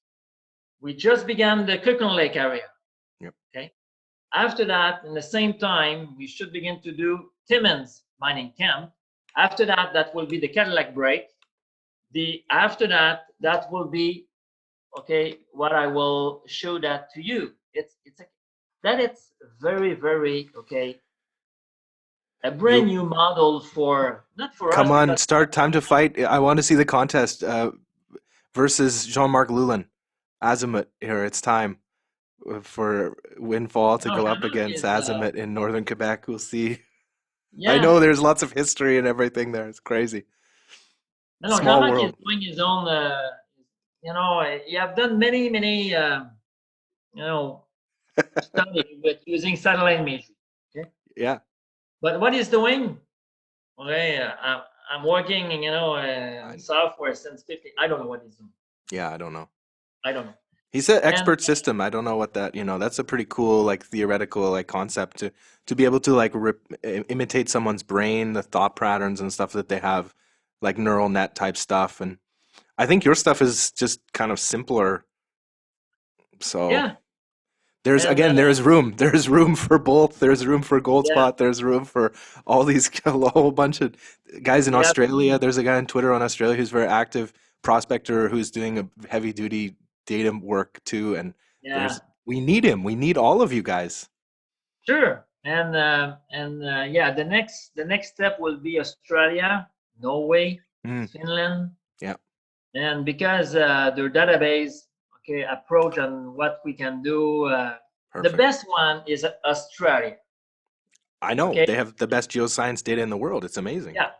We just began the Cookon Lake area. Yep. Okay. After that, in the same time, we should begin to do Timmins mining camp. After that, that will be the Cadillac break. After that, that will be, okay, what I will show that to you. that it's very, very okay. A brand You new model for not for us come on, because start time to fight. I want to see the contest versus Jean-Marc Lulin. Azimuth here. It's time for Windfall to no, go up Jean-Marc against is Azimuth in northern Quebec. We'll see. I yeah. know there's lots of history and everything there. It's crazy. No, Small Jean-Marc is world. doing his own. He have done many, many, you know, study with using satellite imagery. Okay, Yeah. but what he's doing? Okay, I'm working, I, in software since 50. I don't know what he's doing. yeah, I don't know. I don't know. He's an And expert system. I don't know what that, that's a pretty cool, like theoretical, like concept to be able to like imitate someone's brain, the thought patterns and stuff that they have, like neural net type stuff. And I think your stuff is just kind of simpler. So yeah, there's and again, there's room. There's room for both. There's room for yeah, Goldspot. There's room for all these a whole bunch of guys in we have Australia. been, There's a guy on Twitter on Australia who's very active prospector who's doing a heavy duty data work too. And yeah, there's we need him. We need all of you guys. sure. And yeah, the next step will be Australia, Norway, Mm, Finland, yeah, and because their database, okay, approach on what we can do. The perfect. best one is Australia. I know Okay, they have the best geoscience data in the world. It's amazing. yeah,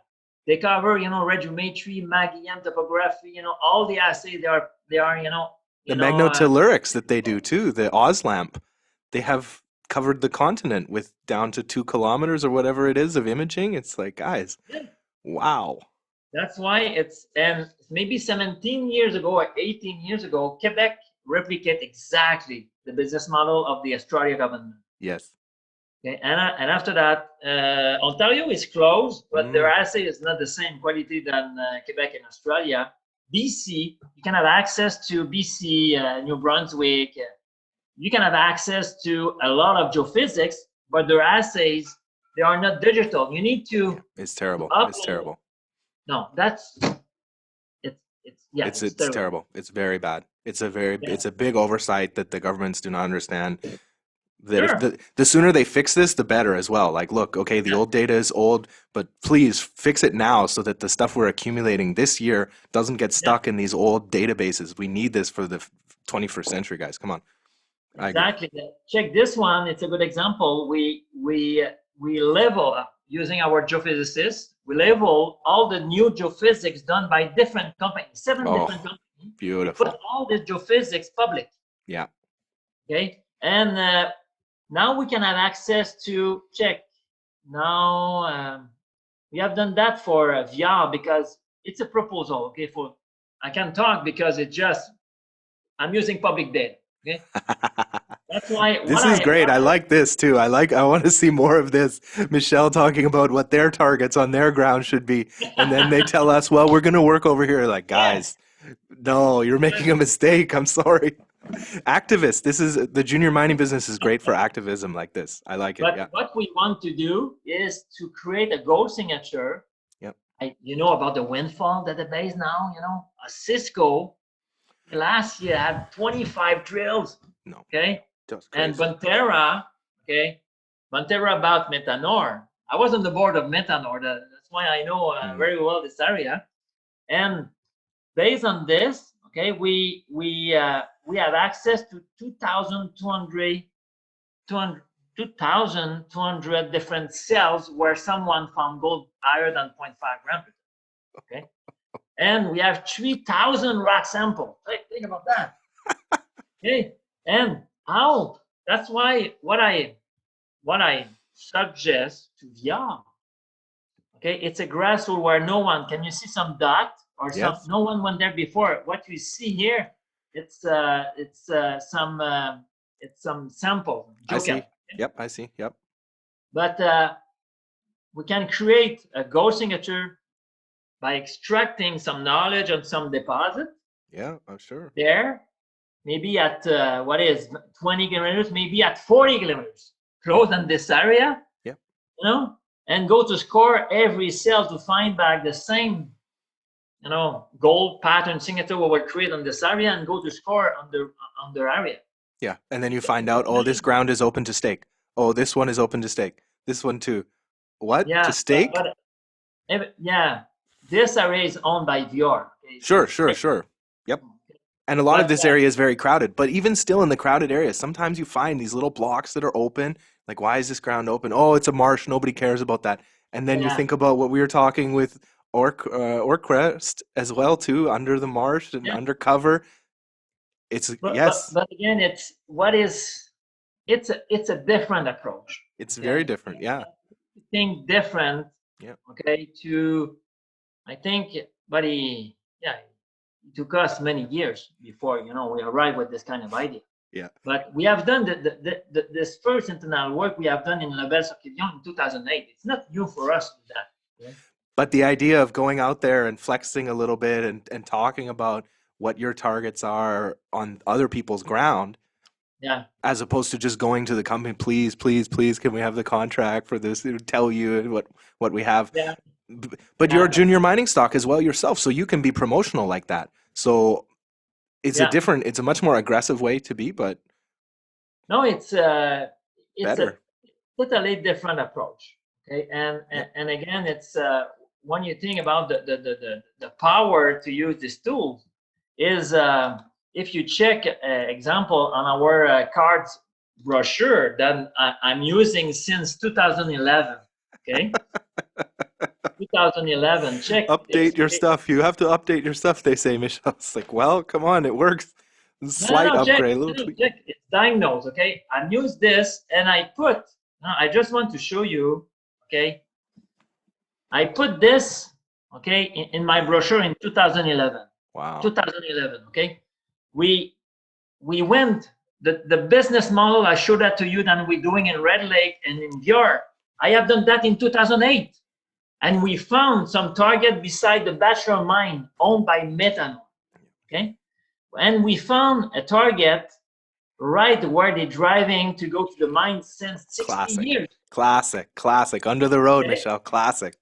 they cover regiometry, MAGIM topography, all the assays. They are The you know magnotellurics that they do too, the OSLAMP, they have covered the continent with down to 2 kilometers or whatever it is of imaging. It's like, guys, yeah. wow. That's why and maybe 17 years ago or 18 years ago, Quebec replicate exactly the business model of the Australia government. Yes. Okay, and after that, Ontario is closed, but their Mm, assay is not the same quality than Quebec and Australia. BC, you can have access to BC, New Brunswick. You can have access to a lot of geophysics, but their assays, they are not digital. You need yeah, it's to terrible. It's upload. terrible. No, it's yeah, it's It's terrible. terrible. It's very bad. Yeah, It's a big oversight that the governments do not understand. That if sure. the sooner they fix this, the better as well. Like, look, okay, the Yeah, old data is old, but please fix it now so that the stuff we're accumulating this year doesn't get yeah, stuck in these old databases. We need this for the 21st century, guys. Come on. I agree. exactly. Check this one. It's a good example. We level up using our geophysicists. We level all the new geophysics done by different companies, seven different Oh, companies. We put beautiful. all the geophysics public. Yeah. Okay, and now we can have access to check. Now we have done that for VR because it's a proposal. Okay, for I can talk because it just I'm using public data. Okay, that's why This is great. I like this too. I want to see more of this. Michelle talking about what their targets on their ground should be. And then they tell us, well, we're going to work over here. Like, yeah, guys, no, you're making a mistake. I'm sorry. Activists. This is the junior mining business is great for activism like this. I like it. but Yeah. what we want to do is to create a gold signature. Yep. You know about the Windfall database now. A Cisco last year had 25 drills. No, Okay, that's and crazy. Bonterra. Okay, Bonterra about Metanor. I was on the board of Metanor. That's why I know Mm. very well this area. And based on this, okay, we have access to 2,200 different cells where someone found gold higher than 0.5 grams. Okay, and we have 3,000 rock samples. Think about that. Okay, and how? That's why what I suggest to VR. Okay, it's a grassroots where no one can. You see some dot or some Yes, no one went there before. What you see here, it's some sample I geochem. see. Yep, I see. Yep. But we can create a gold signature by extracting some knowledge on some deposit Yeah, I'm sure. there, maybe at what is 20 kilometers, maybe at 40 kilometers, close in this area, Yep. and go to score every cell to find back the same, gold pattern signature we will create on this area and go to score on the area. Yeah. And then you find out, oh, this ground is open to stake. Oh, this one is open to stake. This one too. What? To Yeah, stake? yeah, this area is owned by VR. Okay, Sure, it's sure, sure. Yep. okay. And a lot of But this area is very crowded, but even still in the crowded areas, sometimes you find these little blocks that are open. Like, why is this ground open? Oh, it's a marsh. Nobody cares about that. And then you yeah, think about what we were talking with Orcrest as well, too, under the marsh and yeah. under cover. It's, yes, But again, it's a different approach. it's very Okay, different. Yeah. think different. Yeah. Okay, to I think, but yeah, it took us many years before we arrived with this kind of idea. Yeah. But we have done this first internal work we have done in La Belle-sur-Quevillon in 2008. It's not new for us to do that. Okay? But the idea of going out there and flexing a little bit and talking about what your targets are on other people's ground, Yeah, as opposed to just going to the company, please, please, please, can we have the contract for this? It would tell you what we have. yeah, But you're a yeah, junior mining stock as well yourself, so you can be promotional like that. So yeah. it's a much more aggressive way to be, but No, it's a better. totally different approach. Okay, Yep. and again, it's when you think about the power to use this tool is if you check example on our cards brochure that I'm using since 2011. Okay, 2011. Check this. Update your Okay, stuff. You have to update your stuff, they say, Michelle. It's like, well, come on, it works. Slight no, check. upgrade, a little No, tweak. check. It's diagnosed. Okay, I use this and I put. Now, I just want to show you. Okay, I put this, okay, in my brochure in 2011. Wow. 2011, okay? We we went the business model I showed that to you that we're doing in Red Lake and in Björk. I have done that in 2008. And we found some target beside the Bachelor mine owned by Methanol, okay? And we found a target right where they're driving to go to the mine since 60 Classic. years, Classic. Classic. Under the road, okay? Michelle. Classic.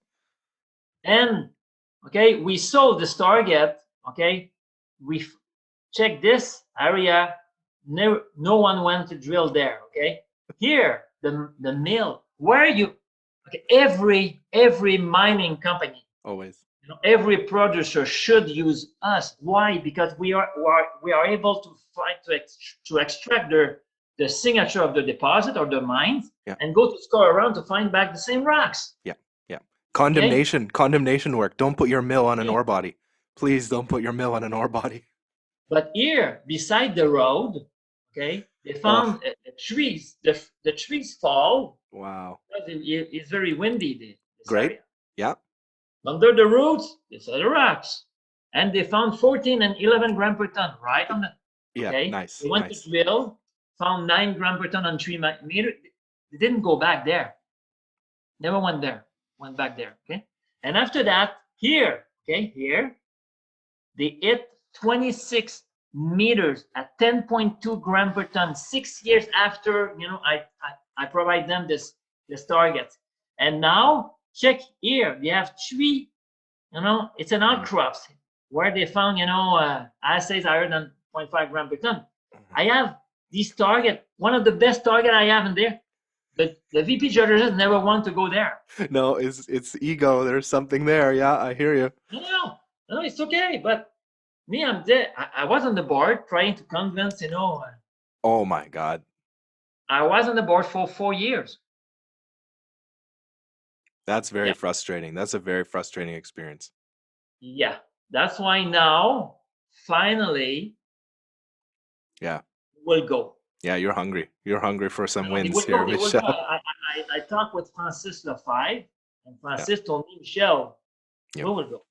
And okay, we saw this target. Okay, we check this area. No one went to drill there. Okay, here the mill where you okay every mining company, Always. every producer should use us. Why? Because we are able to find to extract the signature of the deposit or the mines Yeah. and go to score around to find back the same rocks. Yeah. Yeah. Okay. Condemnation work. Don't put your mill on an Yeah. ore body. Please don't put your mill on an ore body. But here, beside the road, okay, they Oh, found trees. The trees fall wow. because it's very windy, this Great. area. Yeah. Under the roots, these are the rocks. And they found 14 and 11 gram per ton right on the, Yeah. okay. Nice. They went to Nice. drill, found 9 gram per ton on 3 meters. They didn't go back there. Never went there. Went back there, okay. And after that, here, okay, here, they hit 26 meters at 10.2 gram per ton 6 years after I provide them this target. And now check here, they have three, it's an Mhm. outcrops where they found assays higher than 0.5 gram per ton. Mhm. I have this target, one of the best target I have in there. The VP judges never want to go there. No, it's ego. There's something there. Yeah, I hear you. No, it's okay. But me, I'm there. I was on the board trying to convince, Oh my God. I was on the board for 4 years. That's very Yeah, frustrating. That's a very frustrating experience. yeah. That's why now, finally, Yeah. we'll go. Yeah, you're hungry. You're hungry for some No, they wins will here, go. They will go. Michelle. I talked with Francis Lefebvre, and Yeah. Francis told me, Michel, Yep. we will go.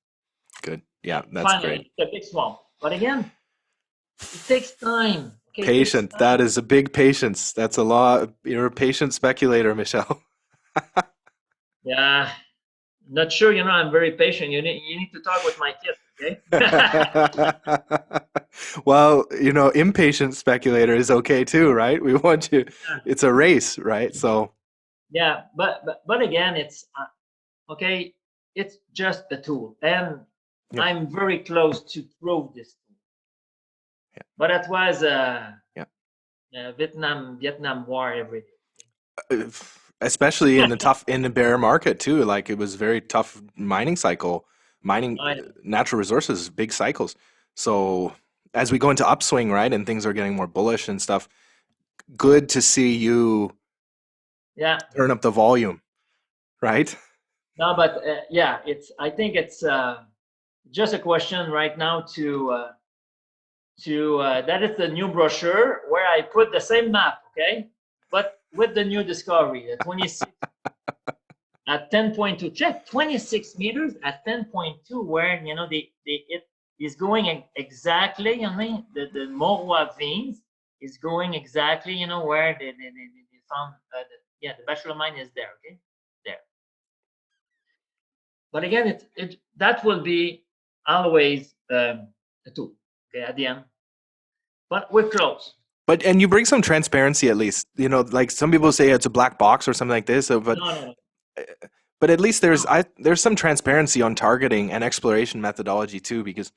Good. Yeah, Okay, that's great. finally, it's a big swamp. But again, it takes time. Okay, it takes Patient. That time. is a big patience. That's a lot. You're a patient speculator, Michelle. Yeah, not sure. I'm very patient. You need to talk with my kids. Okay. Well, impatient speculator is okay too, right? We want you. It's a race, right? So, Yeah, but again, it's okay. It's just a tool, and yeah, I'm very close to prove this tool. yeah, But that was yeah. Vietnam War every day. Uh, Especially in the bear market too. Like it was very tough mining cycle, mining I, natural resources, big cycles. So as we go into upswing, right, and things are getting more bullish and stuff, good to see you yeah. turn up the volume, right? No, but yeah, it's. I think it's just a question right now to that is the new brochure where I put the same map, okay, but with the new discovery, the 26 at 10.2. Check 26 meters at 10.2, where it is going exactly. The Morwa veins is going exactly. Where they found. Yeah, the bachelor mine is there. Okay, there. But again, it that will be always a tool. Okay, at the end, but we're close. But and you bring some transparency at least. You know, like some people say it's a black box or something like this. No, no, no, But at least no. there's some transparency on targeting and exploration methodology too, because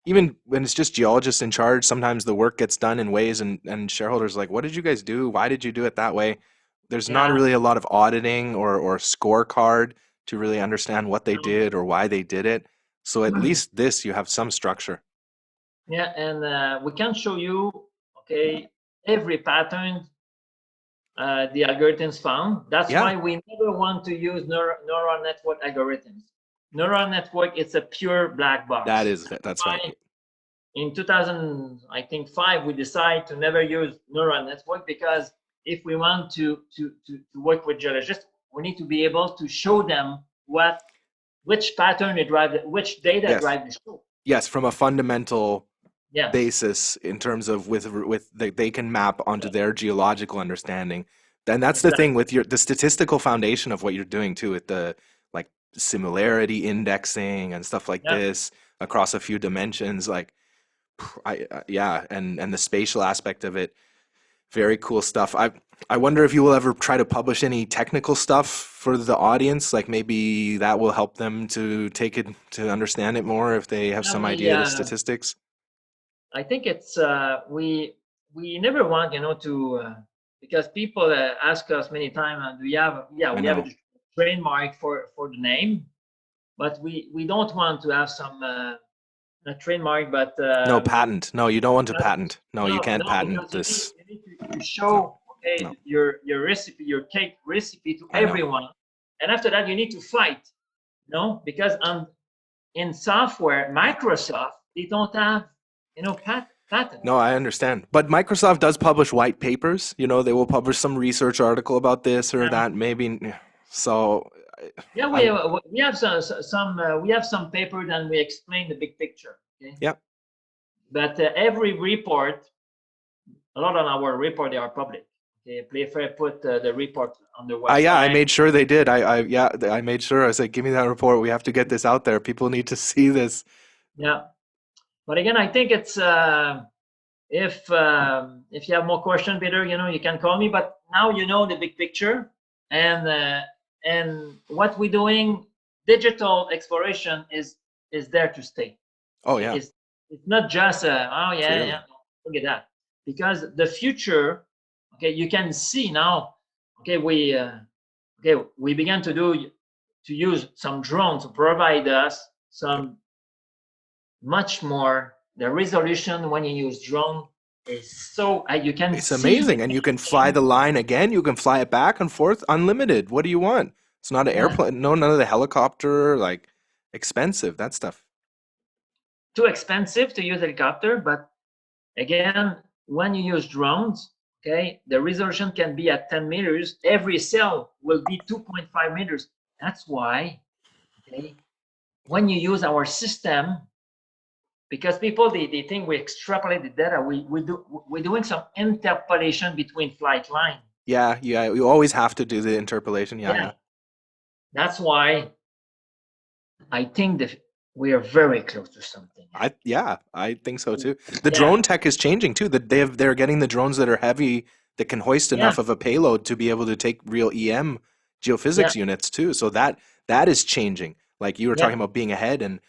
even when it's just geologists in charge, sometimes the work gets done in ways and shareholders are like, what did you guys do? Why did you do it that way? There's not Yeah, really a lot of auditing or scorecard to really understand what they no. did or why they did it. So at least this you have some structure. Yeah, and we can show you, okay, every pattern the algorithms found. That's Yeah, why we never want to use neural network algorithms. Neural network is a pure black box. That's that's right. why in 2000, I think 5, we decided to never use neural network, because if we want to work with geologists, we need to be able to show them which pattern it drives, which data Yes. drive the show. Yes, from a fundamental Yes. basis in terms of they can map onto their geological understanding. Then that's the Exactly. thing with the statistical foundation of what you're doing too, with the like similarity indexing and stuff like Yeah. this across a few dimensions. Like yeah, and the spatial aspect of it, very cool stuff. I wonder if you will ever try to publish any technical stuff for the audience, like maybe that will help them to take it to understand it more if they have Yeah, some idea of the statistics. I think it's we never want to because people ask us many times, do you have, yeah, I we have a know. trademark for the name, but we don't want to have some a trademark, but No patent. No, you don't want to patent. patent. No, you No, can't no, patent because this. you need to No, show, okay, no, your recipe, your cake recipe to I know. everyone, and after that you need to fight, because in software, Microsoft, they don't have patent. No, I understand. But Microsoft does publish white papers. You know, they will publish some research article about this or Yeah. that, maybe. So, Yeah, I'm, we have some we have some paper that we explain the big picture. Okay, yeah. but every report, a lot of our report, they are public. Okay, Playfair put the report on their Yeah, I website. made sure they did. Yeah, I made sure. I said, give me that report. We have to get this out there. People need to see this. Yeah, but again, I think it's if you have more questions, Peter, you can call me. But now you know the big picture, and what we're doing. Digital exploration is there to stay. Oh, Okay, yeah, it's not just oh yeah, yeah, clearly. look at that, because the future, okay, you can see now. Okay, we began to use some drones to provide us Yep. some much more. The resolution when you use drone is so you can It's see amazing. And you can fly anything. the line again. You can fly it back and forth unlimited. What do you want? It's not an Yeah, airplane. No, none of the helicopter, like expensive, that stuff. too expensive to use helicopter, but again, when you use drones, okay, the resolution can be at 10 meters. Every cell will be 2.5 meters. That's why, okay, when you use our system, because people they think we extrapolate the data, we're doing some interpolation between flight line. Yeah, yeah. You always have to do the interpolation. Yeah, Yeah, yeah. that's why I think that we are very close to something. Yeah, I think so too. The Yeah, drone tech is changing too. That they're getting the drones that are heavy that can hoist yeah, enough of a payload to be able to take real EM yeah, geophysics units too. So that is changing. Like you were yeah. talking about being ahead, and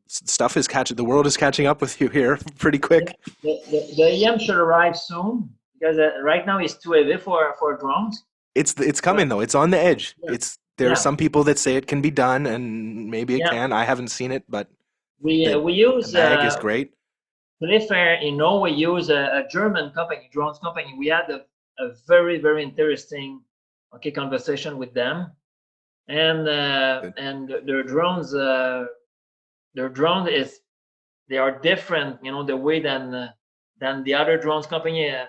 stuff is catching, the world is catching up with you here pretty Yeah, quick. the EM should arrive soon because right now it's too heavy for drones. It's But coming though. It's on the edge. yeah, It's There are yeah, some people that say it can be done, and maybe it yeah. can. I haven't seen it, but We the use mag is great. to be fair, in Norway, we use a German company, drones company. We had a very interesting conversation with them, Good. and their drone is they are different, the way than the other drones company, Yeah,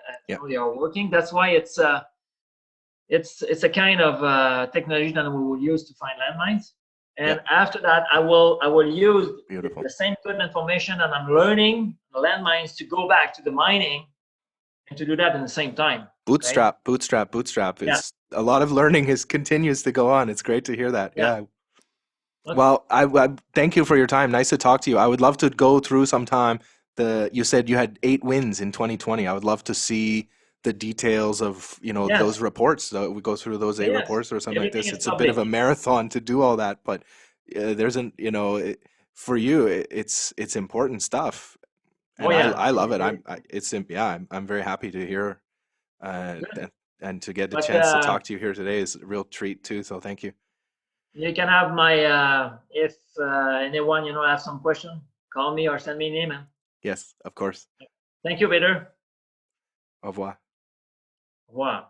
they are working. That's why it's a kind of technology that we will use to find landmines. yeah, And after that, I will use beautiful. the same good information that I'm learning the landmines to go back to the mining and to do that in the same time. Okay. Bootstrap Yeah. is a lot of learning is continues to go on. It's great to hear that. Yeah. Yeah. Okay. Well, I thank you for your time. Nice to talk to you. I would love to go through sometime you said you had 8 wins in 2020. I would love to see the details of, those Yes. reports. So we go through those eight Yes. reports or something like Everything this. is It's a bit of public. a marathon to do all that, but there's an, for you, it's important stuff, Oh and yeah. I love it. Yeah, I'm very happy to hear, Good. and to get the But chance to talk to you here today is a real treat too. So thank you. you can have my if anyone have some question, call me or send me an email. Yes, of course. Thank you, Peter. Au revoir. Au revoir.